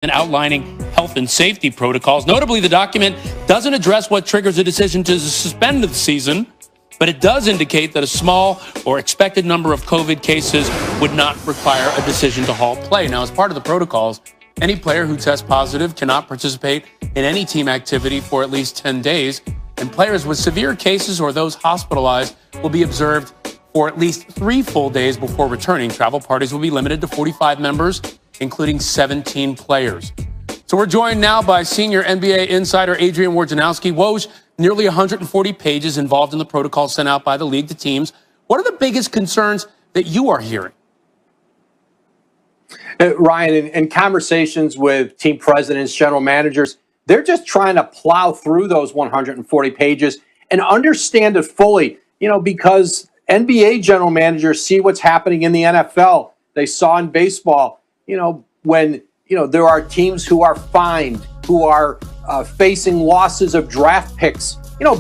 and outlining health and safety protocols. Notably, the document doesn't address what triggers a decision to suspend the season, but it does indicate that a small or expected number of COVID cases would not require a decision to halt play. Now, as part of the protocols, any player who tests positive cannot participate in any team activity for at least 10 days, and players with severe cases or those hospitalized will be observed for at least 3 full days before returning. Travel parties will be limited to 45 members, including 17 players. So we're joined now by senior NBA insider Adrian Wojnarowski. Woj, nearly 140 pages involved in the protocol sent out by the league to teams. What are the biggest concerns that you are hearing? Ryan, in conversations with team presidents, general managers, they're just trying to plow through those 140 pages and understand it fully, because NBA general managers see what's happening in the NFL. They saw in baseball, when, there are teams who are fined, who are facing losses of draft picks,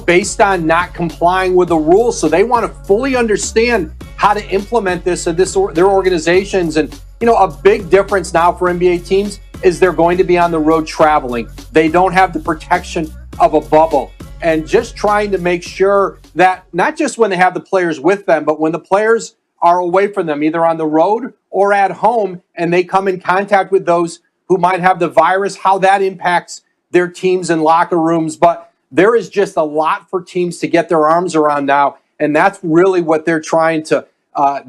based on not complying with the rules. So they want to fully understand how to implement this in their organizations. And, a big difference now for NBA teams is they're going to be on the road traveling. They don't have the protection of a bubble. And just trying to make sure that not just when they have the players with them, but when the players are away from them, either on the road or at home, and they come in contact with those who might have the virus, how that impacts their teams and locker rooms. But there is just a lot for teams to get their arms around now, and that's really what they're trying to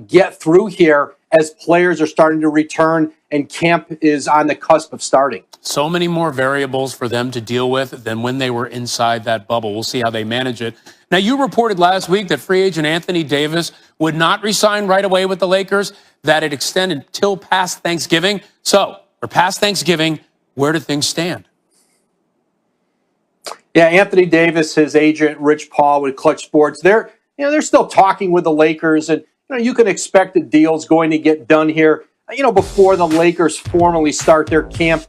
get through here as players are starting to return and camp is on the cusp of starting. So many more variables for them to deal with than when they were inside that bubble. We'll see how they manage it. Now, you reported last week that free agent Anthony Davis would not re-sign right away with the Lakers, that it extended until past Thanksgiving. So, for past Thanksgiving, where do things stand? Yeah, Anthony Davis, his agent, Rich Paul with Clutch Sports, they're still talking with the Lakers, and you can expect the deal's going to get done here, before the Lakers formally start their camp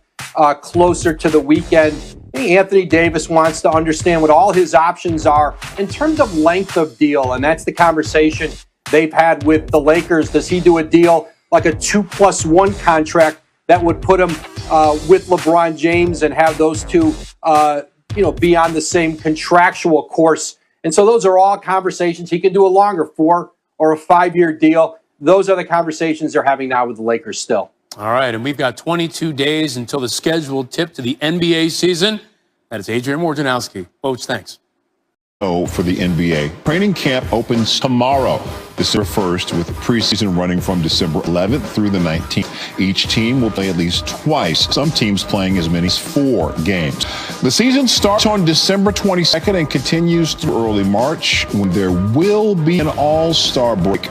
closer to the weekend. I think Anthony Davis wants to understand what all his options are in terms of length of deal, and that's the conversation they've had with the Lakers. Does he do a deal like a 2+1 contract that would put him with LeBron James and have those two, be on the same contractual course? And so those are all conversations. He can do a longer 4 or a 5-year deal. Those are the conversations they're having now with the Lakers still. All right, and we've got 22 days until the scheduled tip to the NBA season. That is Adrian Wojnarowski. Coach, thanks. For the NBA. Training camp opens tomorrow, December 1st, with preseason running from December 11th through the 19th. Each team will play at least twice, some teams playing as many as 4 games. The season starts on December 22nd and continues through early March, when there will be an all-star break,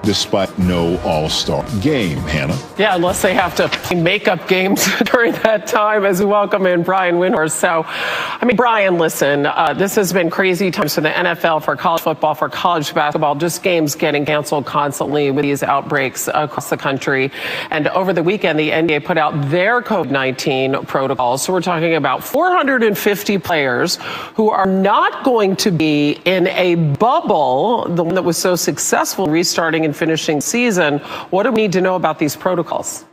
despite no all-star game. Hannah? Yeah, unless they have to make up games during that time, as we welcome in Brian Windhorst. So, Brian, listen, this has been crazy times for the NFL, for college football, for college basketball, just games getting canceled constantly with these outbreaks across the country. And over the weekend, the NBA put out their COVID-19 protocols. So we're talking about 450 players who are not going to be in a bubble, the one that was so successful restarting and finishing season. What do we need to know about these protocols?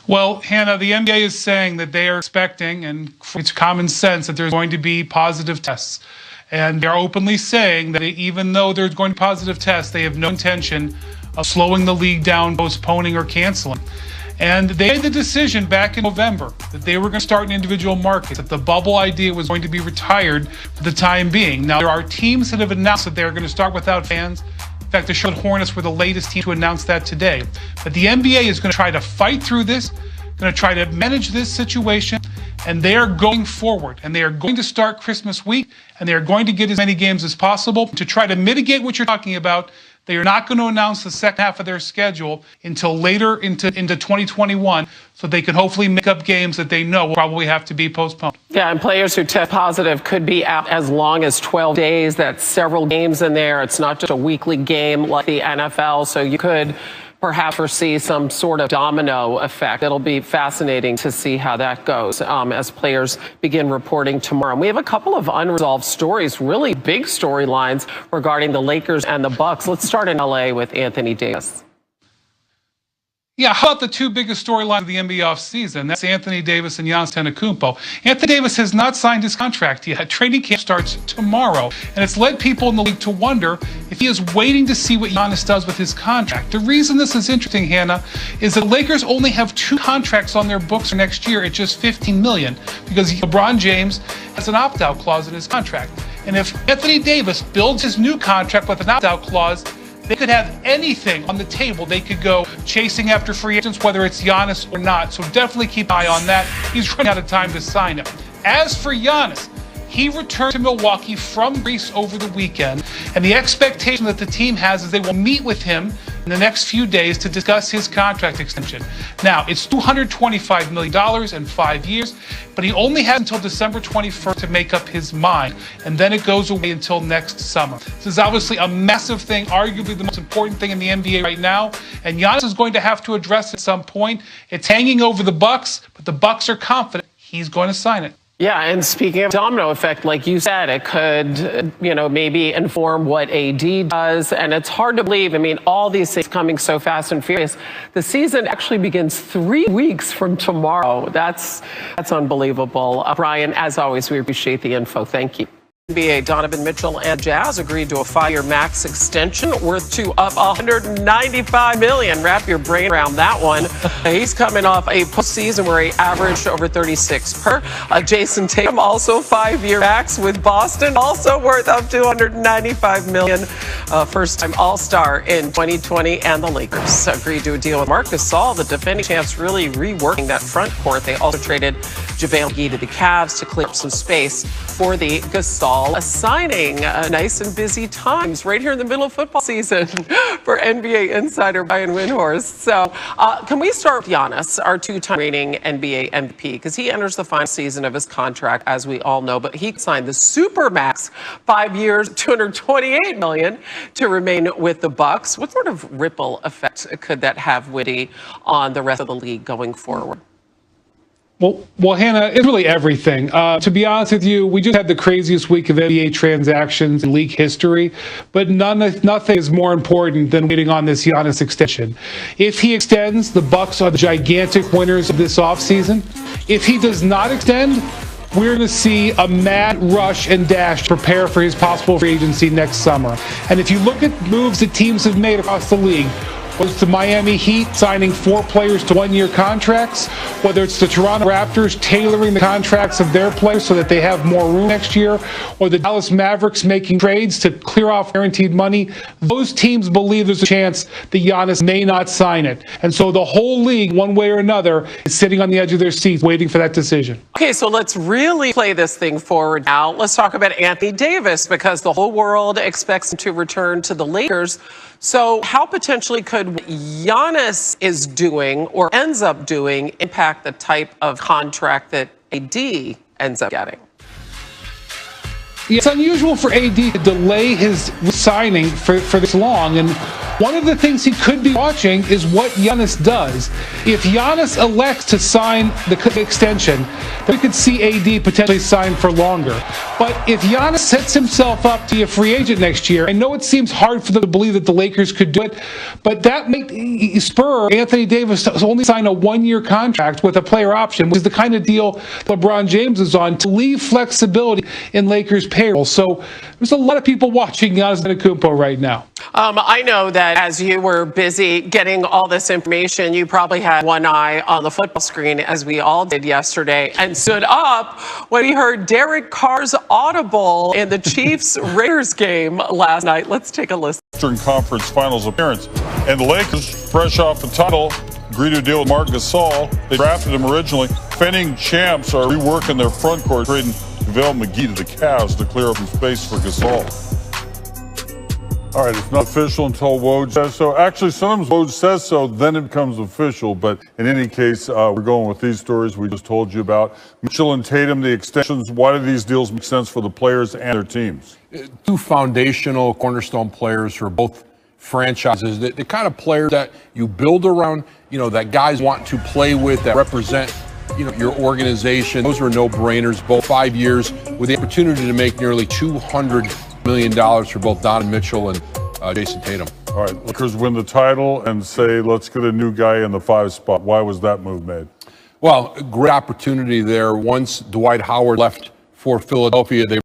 Well, Hannah, the NBA is saying that they are expecting, and it's common sense, that there's going to be positive tests. And they're openly saying that even though there's going to be positive tests, they have no intention of slowing the league down, postponing, or canceling. And they made the decision back in November that they were going to start in individual markets, that the bubble idea was going to be retired for the time being. Now, there are teams that have announced that they're going to start without fans. In fact, the Charlotte Hornets were the latest team to announce that today. But the NBA is going to try to fight through this, going to try to manage this situation, and they are going forward. And they are going to start Christmas week, and they are going to get as many games as possible to try to mitigate what you're talking about. They are not going to announce the second half of their schedule until later into 2021, so they can hopefully make up games that they know will probably have to be postponed. Yeah, and players who test positive could be out as long as 12 days. That's several games in there. It's not just a weekly game like the NFL, so you could perhaps foresee some sort of domino effect. It'll be fascinating to see how that goes as players begin reporting tomorrow. And we have a couple of unresolved stories, really big storylines regarding the Lakers and the Bucks. Let's start in LA with Anthony Davis. Yeah, how about the two biggest storylines of the NBA offseason? That's Anthony Davis and Giannis Antetokounmpo. Anthony Davis has not signed his contract yet. Training camp starts tomorrow, and it's led people in the league to wonder if he is waiting to see what Giannis does with his contract. The reason this is interesting, Hannah, is that the Lakers only have 2 contracts on their books for next year at just $15 million, because LeBron James has an opt-out clause in his contract. And if Anthony Davis builds his new contract with an opt-out clause, they could have anything on the table. They could go chasing after free agents, whether it's Giannis or not. So definitely keep an eye on that. He's running out of time to sign him. As for Giannis, he returned to Milwaukee from Greece over the weekend, and the expectation that the team has is they will meet with him in the next few days to discuss his contract extension. Now, it's $225 million in 5 years, but he only has until December 21st to make up his mind, and then it goes away until next summer. This is obviously a massive thing, arguably the most important thing in the NBA right now, and Giannis is going to have to address it at some point. It's hanging over the Bucks, but the Bucks are confident he's going to sign it. Yeah, and speaking of domino effect, like you said, it could, maybe inform what AD does. And it's hard to believe. I mean, all these things coming so fast and furious. The season actually begins 3 weeks from tomorrow. That's unbelievable. Brian, as always, we appreciate the info. Thank you. NBA Donovan Mitchell and Jazz agreed to a 5-year max extension worth to up $195 million. Wrap your brain around that one. He's coming off a postseason where he averaged over 36 per. Jason Tatum also 5-year max with Boston, also worth up to $195 million. First-time All-Star in 2020, and the Lakers agreed to a deal with Marc Gasol, the defending champs, really reworking that front court. They also traded JaVale McGee to the Cavs to clear up some space for the Gasol signing. Nice and busy times right here in the middle of football season for NBA insider Brian Windhorst. So can we start with Giannis, our 2-time reigning NBA MVP, because he enters the final season of his contract, as we all know, but he signed the Supermax 5 years, $228 million to remain with the Bucks. What sort of ripple effect could that have, Witty, on the rest of the league going forward? Well, Hannah, it's really everything. To be honest with you, we just had the craziest week of NBA transactions in league history, but nothing is more important than waiting on this Giannis extension. If he extends, the Bucks are the gigantic winners of this offseason. If he does not extend, we're going to see a mad rush and dash to prepare for his possible free agency next summer. And if you look at moves that teams have made across the league, whether it's the Miami Heat signing 4 players to 1-year contracts, whether it's the Toronto Raptors tailoring the contracts of their players so that they have more room next year, or the Dallas Mavericks making trades to clear off guaranteed money, those teams believe there's a chance that Giannis may not sign it. And so the whole league, one way or another, is sitting on the edge of their seats waiting for that decision. Okay, so let's really play this thing forward now. Let's talk about Anthony Davis, because the whole world expects him to return to the Lakers. So how potentially could what Giannis is doing or ends up doing impact the type of contract that AD ends up getting? It's unusual for AD to delay his signing for this long, and one of the things he could be watching is what Giannis does. If Giannis elects to sign the extension, then we could see AD potentially sign for longer. But if Giannis sets himself up to be a free agent next year, I know it seems hard for them to believe that the Lakers could do it, but that may spur Anthony Davis to only sign a 1-year contract with a player option, which is the kind of deal LeBron James is on, to leave flexibility in Lakers payroll. So there's a lot of people watching Giannis Antetokounmpo right now. I know that as you were busy getting all this information, you probably had one eye on the football screen, as we all did yesterday, and stood up when he heard Derek Carr's audible in the Chiefs-Raiders game last night. Let's take a listen. Eastern Conference Finals appearance. And the Lakers, fresh off the title, agreed to a deal with Marc Gasol. They drafted him originally. Defending champs are reworking their front court, trading JaVale McGee to the Cavs to clear up some space for Gasol. All right, it's not official until Woj says so. Actually, sometimes Woj says so, then it becomes official. But in any case, we're going with these stories we just told you about. Mitchell and Tatum, the extensions. Why do these deals make sense for the players and their teams? 2 foundational cornerstone players for both franchises. The kind of players that you build around, that guys want to play with, that represent, your organization. Those are no-brainers. Both 5 years with the opportunity to make nearly $200 million for both Donovan Mitchell and Jason Tatum. All right, Lakers win the title and say, let's get a new guy in the 5 spot. Why was that move made? Well, a great opportunity there. Once Dwight Howard left for Philadelphia, they